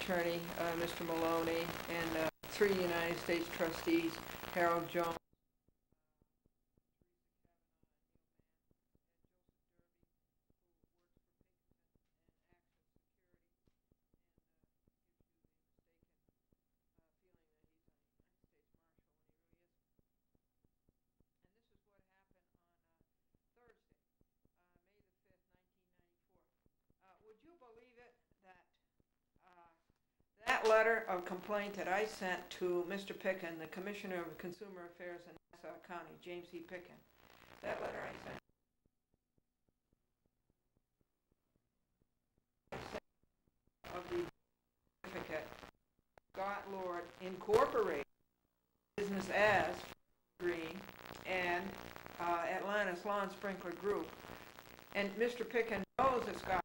Attorney, Mr. Maloney, and 3 United States trustees, Harold Jones, would you believe it that letter of complaint that I sent to Mr. Picken, the Commissioner of Consumer Affairs in Nassau County, James E. Picken, that letter I sent of the certificate, Scott Lord Incorporated business as Green and Atlantis Lawn Sprinkler Group. And Mr. Picken knows that Scott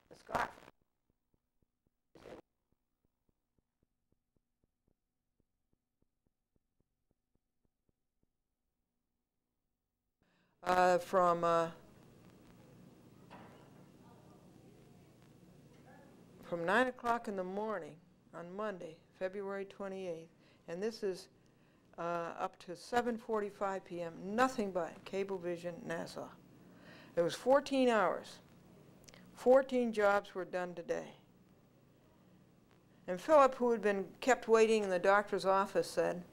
the Scott from 9 o'clock in the morning on Monday, February 28th, and this is up to 7:45 p.m., nothing but Cablevision Nassau. It was 14 hours. 14 jobs were done today. And Philip, who had been kept waiting in the doctor's office, said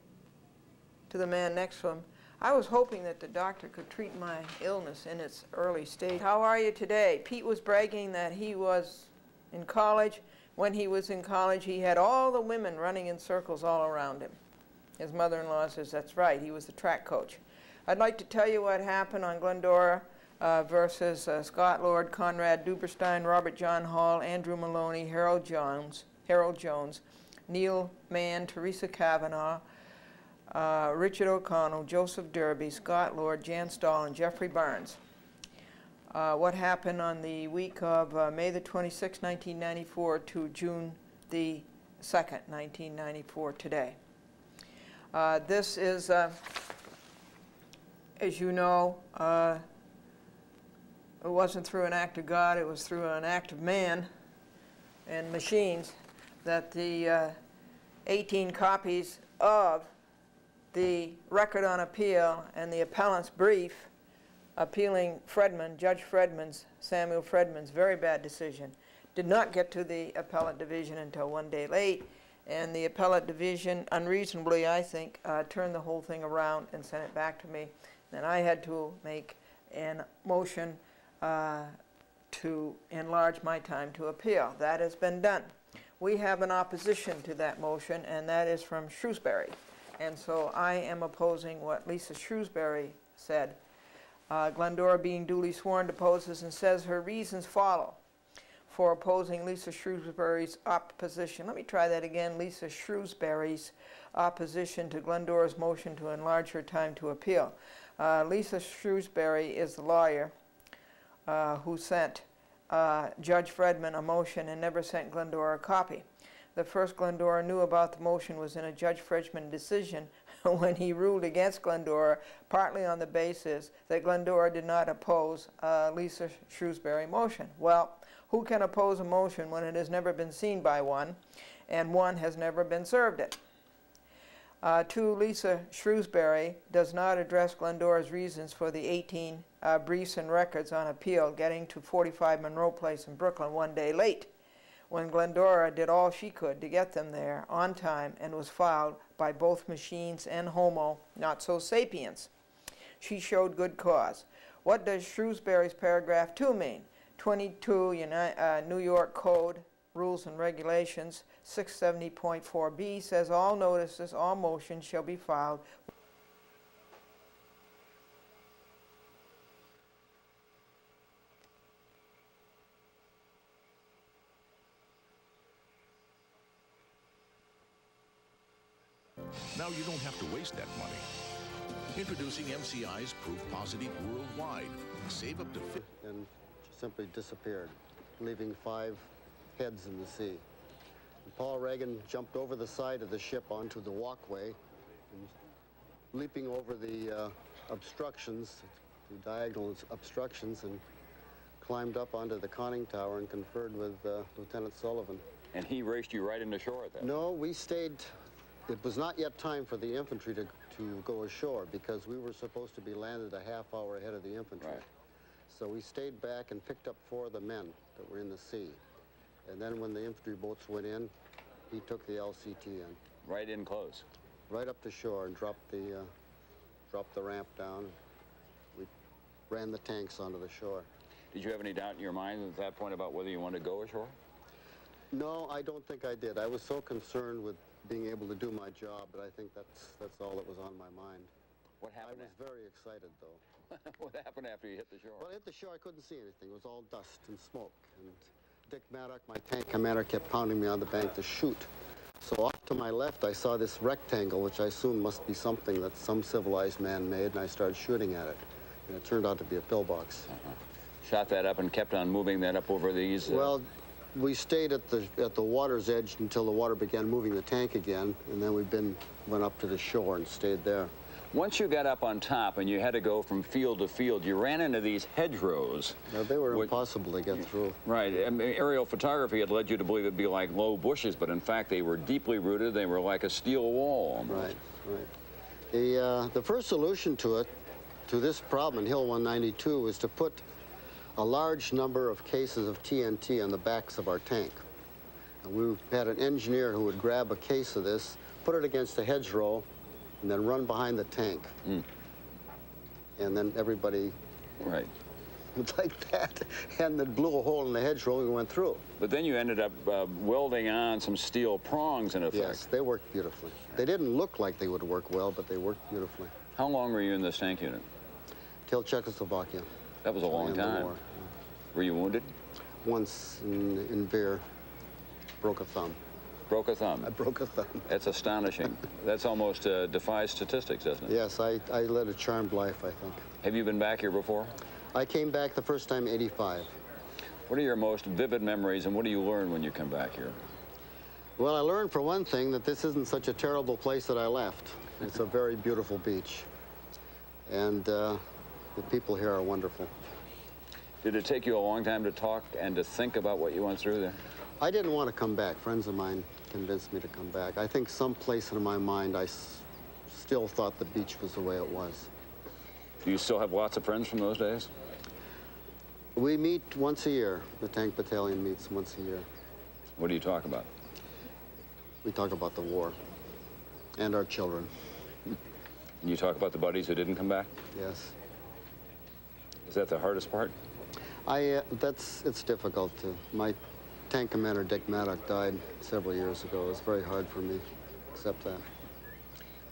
to the man next to him, I was hoping that the doctor could treat my illness in its early stage. How are you today? Pete was bragging that he was in college. When he was in college, he had all the women running in circles all around him. His mother-in-law says, that's right, he was the track coach. I'd like to tell you what happened on Glendora versus Scott Lord, Conrad Duberstein, Robert John Hall, Andrew Maloney, Harold Jones, Neil Mann, Teresa Kavanaugh, Richard O'Connell, Joseph Derby, Scott Lord, Jan Stahl, and Jeffrey Barnes. What happened on the week of May the 26th, 1994 to June the 2nd, 1994 today. This is, as you know, it wasn't through an act of God, it was through an act of man and machines that the 18 copies of the record on appeal and the appellant's brief appealing Judge Samuel Fredman's very bad decision did not get to the appellate division until one day late, and the appellate division unreasonably, I think, turned the whole thing around and sent it back to me. And I had to make a motion to enlarge my time to appeal. That has been done. We have an opposition to that motion, and that is from Shrewsbury. And so I am opposing what Lisa Shrewsbury said. Glendora, being duly sworn, deposes and says her reasons follow for opposing Lisa Shrewsbury's opposition. Let me try that again. Lisa Shrewsbury's opposition to Glendora's motion to enlarge her time to appeal. Lisa Shrewsbury is the lawyer who sent Judge Fredman a motion and never sent Glendora a copy. The first Glendora knew about the motion was in a Judge Fredman decision when he ruled against Glendora, partly on the basis that Glendora did not oppose Lisa Shrewsbury motion. Well, who can oppose a motion when it has never been seen by one, and one has never been served it? To Lisa Shrewsbury does not address Glendora's reasons for the 18 briefs and records on appeal getting to 45 Monroe Place in Brooklyn one day late, when Glendora did all she could to get them there on time and was filed by both machines and Homo not so sapiens. She showed good cause. What does Shrewsbury's paragraph 2 mean? 22 New York Code Rules and Regulations 670.4b says all notices, all motions shall be filed Now you don't have to waste that money. Introducing MCI's Proof Positive Worldwide. Save up to And simply disappeared, leaving 5 heads in the sea. And Paul Reagan jumped over the side of the ship onto the walkway, and leaping over the obstructions, the diagonal obstructions, and climbed up onto the conning tower and conferred with Lieutenant Sullivan. And he raced you right into shore at that? No, we stayed. It was not yet time for the infantry to go ashore because we were supposed to be landed a half hour ahead of the infantry. Right. So we stayed back and picked up 4 of the men that were in the sea. And then when the infantry boats went in, he took the LCT in. Right in close? Right up to shore and dropped the ramp down. We ran the tanks onto the shore. Did you have any doubt in your mind at that point about whether you wanted to go ashore? No, I don't think I did. I was so concerned with being able to do my job, but I think that's all that was on my mind. What happened? I was very excited, though. What happened after you hit the shore? Well, I hit the shore, I couldn't see anything. It was all dust and smoke. And Dick Maddock, my tank commander, kept pounding me on the bank to shoot. So off to my left, I saw this rectangle, which I assumed must be something that some civilized man made, and I started shooting at it. And it turned out to be a pillbox. Shot that up and kept on moving that up over these? Well, we stayed at the water's edge until the water began moving the tank again, and then went up to the shore and stayed there. Once you got up on top and you had to go from field to field, you ran into these hedgerows. Now, they were impossible to get through. Right. I mean, aerial photography had led you to believe it'd be like low bushes, but in fact they were deeply rooted. They were like a steel wall almost. Right. The first solution to this problem in Hill 192 was to put a large number of cases of TNT on the backs of our tank. And we had an engineer who would grab a case of this, put it against a hedgerow, and then run behind the tank. And then everybody was like that, and then blew a hole in the hedgerow and we went through. But then you ended up welding on some steel prongs in effect. Yes, they worked beautifully. They didn't look like they would work well, but they worked beautifully. How long were you in this tank unit? Till Czechoslovakia. That was a long time. Were you wounded? Once in Veer, broke a thumb. Broke a thumb? I broke a thumb. That's astonishing. That's almost defies statistics, doesn't it? Yes, I led a charmed life, I think. Have you been back here before? I came back the first time in '85. What are your most vivid memories, and what do you learn when you come back here? Well, I learned, for one thing, that this isn't such a terrible place that I left. It's a very beautiful beach. And the people here are wonderful. Did it take you a long time to talk and to think about what you went through there? I didn't want to come back. Friends of mine convinced me to come back. I think someplace in my mind I still thought the beach was the way it was. Do you still have lots of friends from those days? We meet once a year. The tank battalion meets once a year. What do you talk about? We talk about the war and our children. And you talk about the buddies who didn't come back? Yes. Is that the hardest part? It's difficult to. My tank commander, Dick Maddock, died several years ago. It was very hard for me to accept that.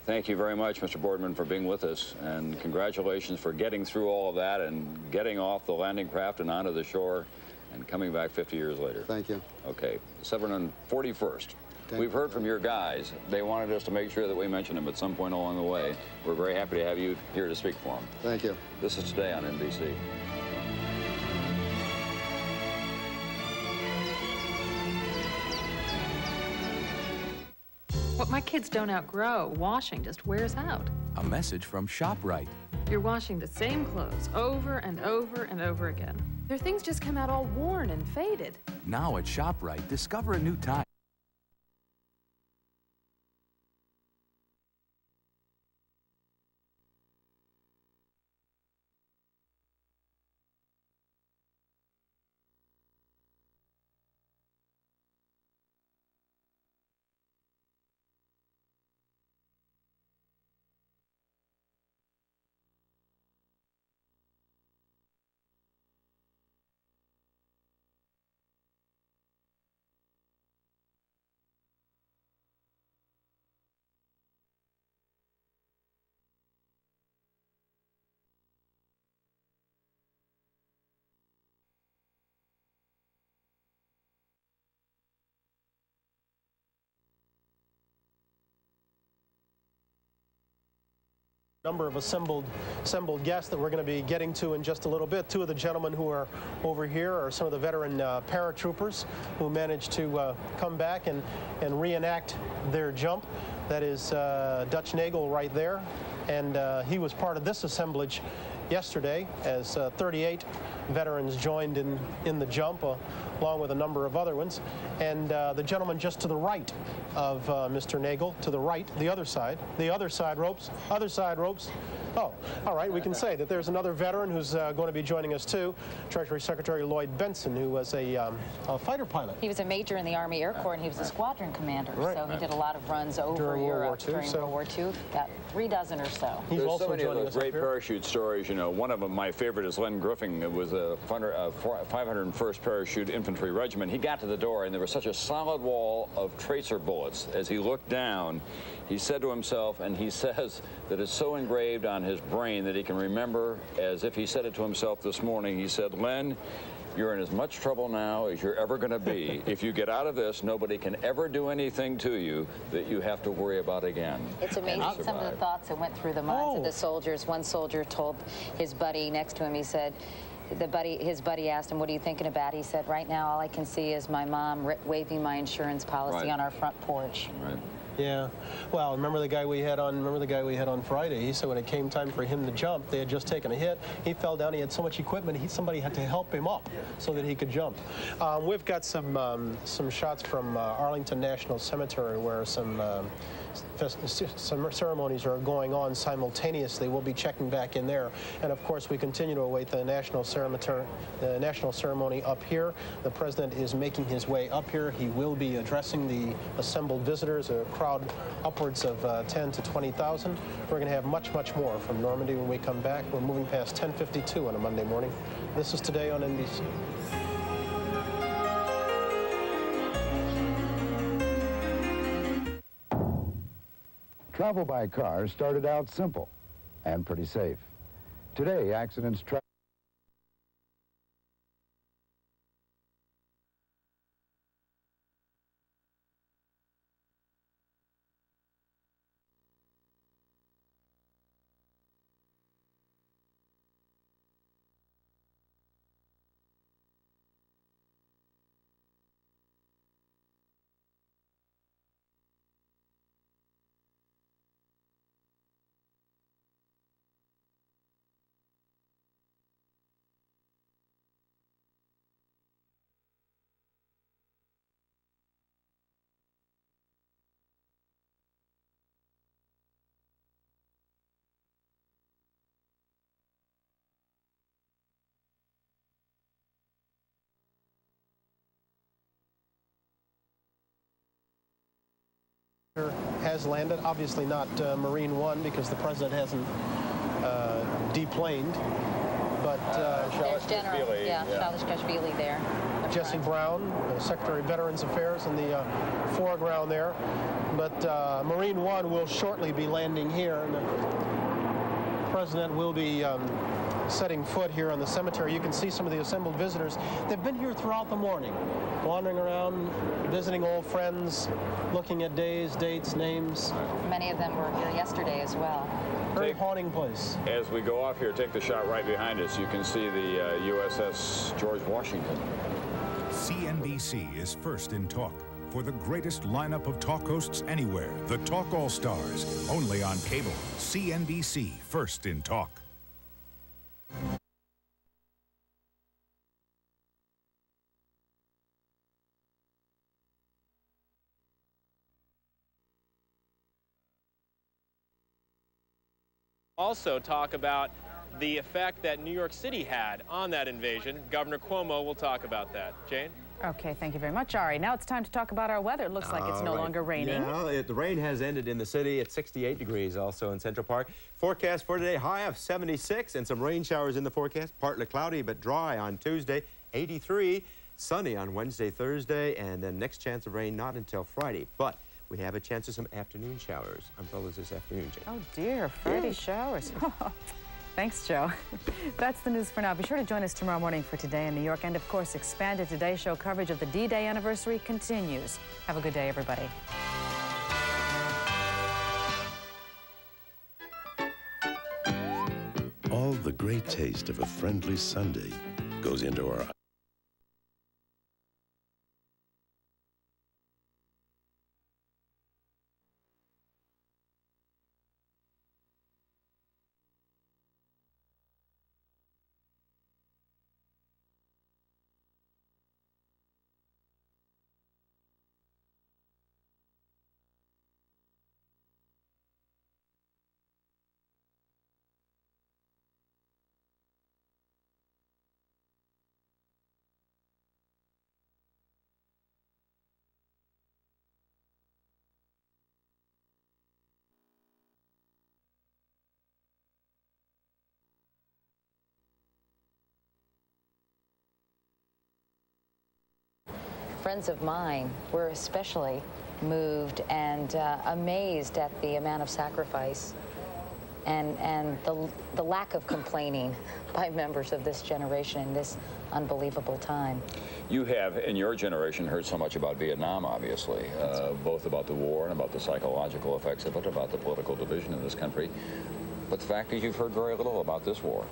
Thank you very much, Mr. Boardman, for being with us, and congratulations for getting through all of that and getting off the landing craft and onto the shore and coming back 50 years later. Thank you. Okay, 741st. We've heard from your guys. They wanted us to make sure that we mention them at some point along the way. We're very happy to have you here to speak for them. Thank you. This is Today on NBC. What my kids don't outgrow, washing just wears out. A message from ShopRite. You're washing the same clothes over and over and over again. Their things just come out all worn and faded. Now at ShopRite, discover a new type. Number of assembled guests that we're going to be getting to in just a little bit. Two of the gentlemen who are over here are some of the veteran paratroopers who managed to come back and reenact their jump. That is Dutch Nagel right there, and he was part of this assemblage yesterday as 38 veterans joined in the jump, along with a number of other ones. And the gentleman just to the right of Mr. Nagel, to the right, the other side ropes. Oh, all right, we can say that there's another veteran who's going to be joining us too, Treasury Secretary Lloyd Benson, who was a fighter pilot. He was a major in the Army Air Corps, and he was a squadron commander, right. So he did a lot of runs over Europe during World War II, about 3 dozen or so. There's so many of those great parachute stories, you know. One of them, my favorite, is Len Griffin. It was a 501st Parachute Infantry Regiment. He got to the door, and there was such a solid wall of tracer bullets. As he looked down, he said to himself, and he says that it's so engraved on his brain that he can remember as if he said it to himself this morning. He said, "Len, you're in as much trouble now as you're ever going to be. If you get out of this, nobody can ever do anything to you that you have to worry about again." It's amazing some of the thoughts that went through the minds of the soldiers. One soldier told his buddy next to him, he said, his buddy asked him, "What are you thinking about?" He said, "Right now, all I can see is my mom waving my insurance policy on our front porch." Right. Yeah. Well, remember the guy we had on Friday? He said when it came time for him to jump, they had just taken a hit. He fell down. He had so much equipment. Somebody had to help him up so that he could jump. We've got some shots from Arlington National Cemetery where some ceremonies are going on simultaneously. We'll be checking back in there, and of course we continue to await the national ceremony up here. The president is making his way up here. He will be addressing the assembled visitors, a crowd upwards of 10 to 20,000. We're going to have much more from Normandy when we come back. We're moving past 10:52 on a Monday morning. This is Today on NBC. Travel by car started out simple and pretty safe. Today, accidents has landed, obviously not Marine One because the president hasn't deplaned, but there's General, Shalish Kashvili there. Jesse Brown, Secretary of Veterans Affairs, in the foreground there. But Marine One will shortly be landing here, and the president will be setting foot here on the cemetery. You can see some of the assembled visitors. They've been here throughout the morning, wandering around, visiting old friends, looking at days, dates, names. Many of them were here yesterday as well. Very haunting place. As we go off here, take the shot right behind us. You can see the USS George Washington. CNBC is first in talk. For the greatest lineup of talk hosts anywhere, the Talk All-Stars, only on cable. CNBC, first in talk. Also talk about the effect that New York City had on that invasion. Governor Cuomo will talk about that. Jane? Okay, thank you very much, Ari. Now it's time to talk about our weather. It looks like it's no longer raining. Yeah, the rain has ended in the city. It's 68 degrees also in Central Park. Forecast for today, high of 76 and some rain showers in the forecast. Partly cloudy but dry on Tuesday, 83. Sunny on Wednesday, Thursday, and then next chance of rain not until Friday. But we have a chance of some afternoon showers. Umbrellas this afternoon, Jane. Oh dear, Friday showers. Thanks, Joe. That's the news for now. Be sure to join us tomorrow morning for Today in New York. And of course, expanded Today Show coverage of the D-Day anniversary continues. Have a good day, everybody. All the great taste of a friendly Sunday goes into our Friends of mine were especially moved and amazed at the amount of sacrifice and the lack of complaining by members of this generation in this unbelievable time. You have, in your generation, heard so much about Vietnam, obviously, both about the war and about the psychological effects of it, about the political division in this country. But the fact is you've heard very little about this war,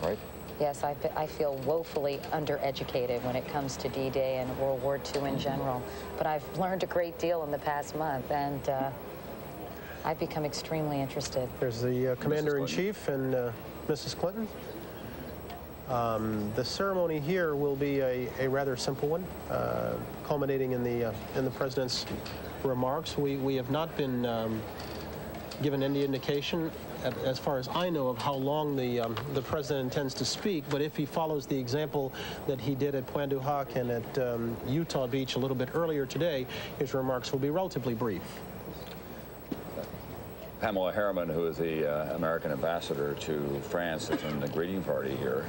right? Yes, I feel woefully undereducated when it comes to D-Day and World War II in general. But I've learned a great deal in the past month, and I've become extremely interested. There's the Commander-in-Chief and Mrs. Clinton. The ceremony here will be a rather simple one, culminating in the President's remarks. We have not been given any indication, as far as I know, of how long the President intends to speak, but if he follows the example that he did at Pointe du Hoc and at Utah Beach a little bit earlier today, his remarks will be relatively brief. Pamela Harriman, who is the American ambassador to France, is in the greeting party here.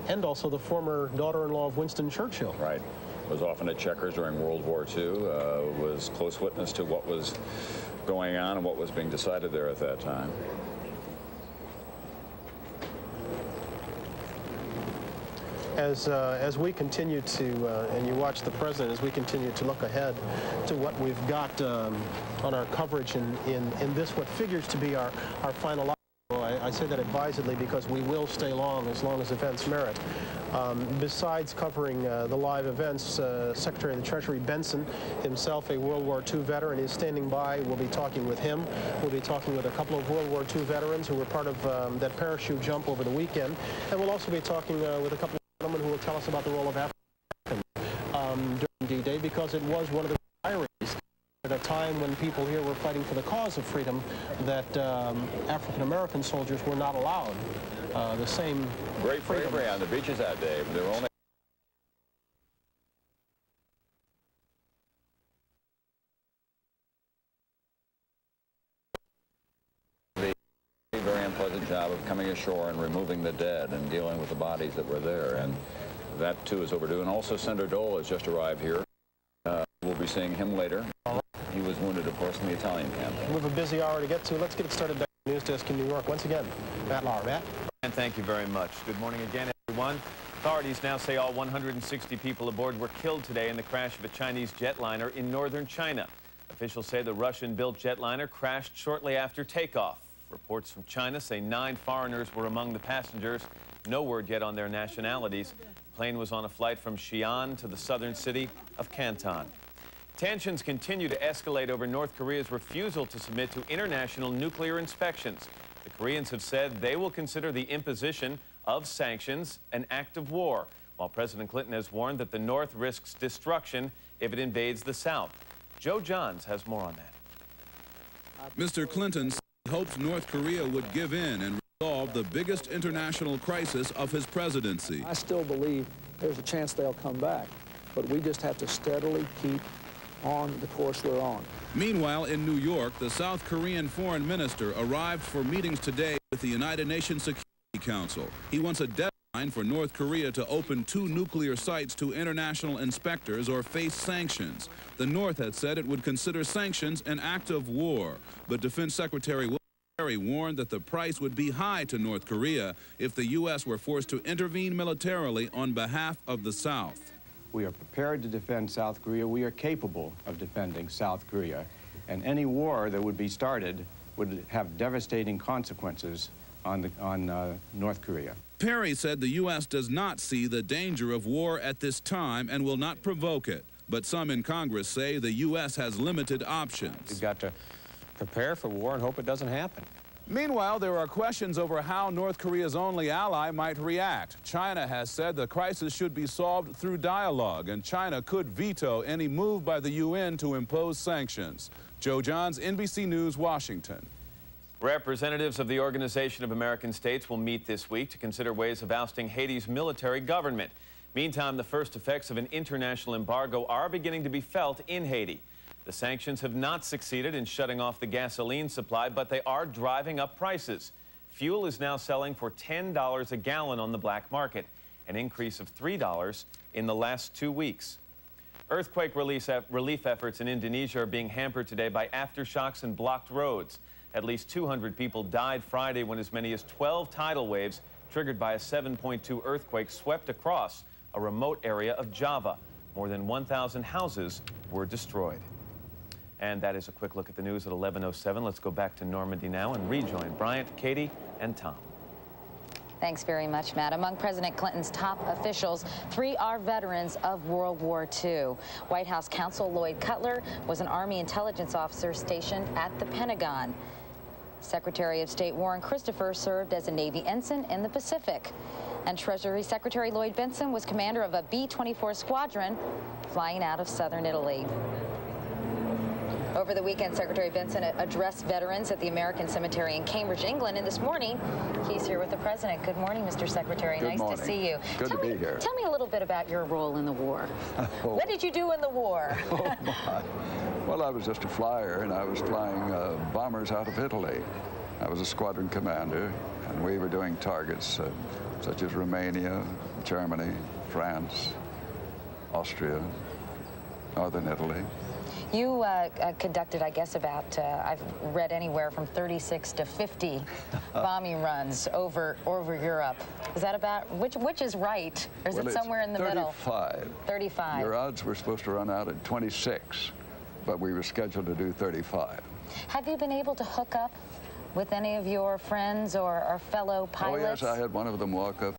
And also the former daughter-in-law of Winston Churchill. Right. Was often at Chequers during World War II, was close witness to what was going on and what was being decided there at that time. As we continue to, and you watch the President, as we continue to look ahead to what we've got on our coverage in this, what figures to be our final live. I say that advisedly because we will stay long as events merit. Besides covering the live events, Secretary of the Treasury Benson, himself a World War II veteran, is standing by. We'll be talking with him. We'll be talking with a couple of World War II veterans who were part of that parachute jump over the weekend. And we'll also be talking with a couple of gentlemen who will tell us about the role of African during D-Day, because it was one of the diaries at a time when people here were fighting for the cause of freedom that African-American soldiers were not allowed the same great bravery on the beaches that day. There were only a very unpleasant job of coming ashore and removing the dead and dealing with the bodies that were there, and that too is overdue. And also Senator Dole has just arrived here. We'll be seeing him later. He was wounded, of course, in the Italian camp. We have a busy hour to get to. Let's get it started back at the news desk in New York. Once again, Matt Lauer. Matt? And thank you very much. Good morning again, everyone. Authorities now say all 160 people aboard were killed today in the crash of a Chinese jetliner in northern China. Officials say the Russian-built jetliner crashed shortly after takeoff. Reports from China say 9 foreigners were among the passengers. No word yet on their nationalities. The plane was on a flight from Xi'an to the southern city of Canton. Tensions continue to escalate over North Korea's refusal to submit to international nuclear inspections. The Koreans have said they will consider the imposition of sanctions an act of war, while President Clinton has warned that the North risks destruction if it invades the South. Joe Johns has more on that. Mr. Clinton hopes North Korea would give in and resolve the biggest international crisis of his presidency. I still believe there's a chance they'll come back, but we just have to steadily keep on the course we're on. Meanwhile, in New York, the South Korean foreign minister arrived for meetings today with the United Nations Security Council. He wants a deadline for North Korea to open 2 nuclear sites to international inspectors or face sanctions. The North had said it would consider sanctions an act of war, but Defense Secretary William Kerry warned that the price would be high to North Korea if the U.S. were forced to intervene militarily on behalf of the South. We are prepared to defend South Korea. We are capable of defending South Korea. And any war that would be started would have devastating consequences on North Korea. Perry said the U.S. does not see the danger of war at this time and will not provoke it. But some in Congress say the U.S. has limited options. We've got to prepare for war and hope it doesn't happen. Meanwhile, there are questions over how North Korea's only ally might react. China has said the crisis should be solved through dialogue, and China could veto any move by the UN to impose sanctions. Joe Johns, NBC News, Washington. Representatives of the Organization of American States will meet this week to consider ways of ousting Haiti's military government. Meantime, the first effects of an international embargo are beginning to be felt in Haiti. The sanctions have not succeeded in shutting off the gasoline supply, but they are driving up prices. Fuel is now selling for $10 a gallon on the black market, an increase of $3 in the last 2 weeks. Earthquake relief efforts in Indonesia are being hampered today by aftershocks and blocked roads. At least 200 people died Friday when as many as 12 tidal waves triggered by a 7.2 earthquake swept across a remote area of Java. More than 1,000 houses were destroyed. And that is a quick look at the news at 11:07. Let's go back to Normandy now and rejoin Bryant, Katie, and Tom. Thanks very much, Matt. Among President Clinton's top officials, 3 are veterans of World War II. White House counsel Lloyd Cutler was an Army intelligence officer stationed at the Pentagon. Secretary of State Warren Christopher served as a Navy ensign in the Pacific. And Treasury Secretary Lloyd Bentsen was commander of a B-24 squadron flying out of southern Italy. Over the weekend, Secretary Bentsen addressed veterans at the American Cemetery in Cambridge, England, and this morning he's here with the President. Good morning, Mr. Secretary. Good nice morning. to see you. Good to be here. Tell me a little bit about your role in the war. What did you do in the war? Oh, my. Well, I was just a flyer, and I was flying bombers out of Italy. I was a squadron commander, and we were doing targets such as Romania, Germany, France, Austria, northern Italy. You conducted, I guess, about, I've read anywhere from 36 to 50 bombing runs over Europe. Is that about, which is right? Or is it somewhere in the middle? 35. 35. Your odds were supposed to run out at 26, but we were scheduled to do 35. Have you been able to hook up with any of your friends or fellow pilots? Oh, yes, I had one of them walk up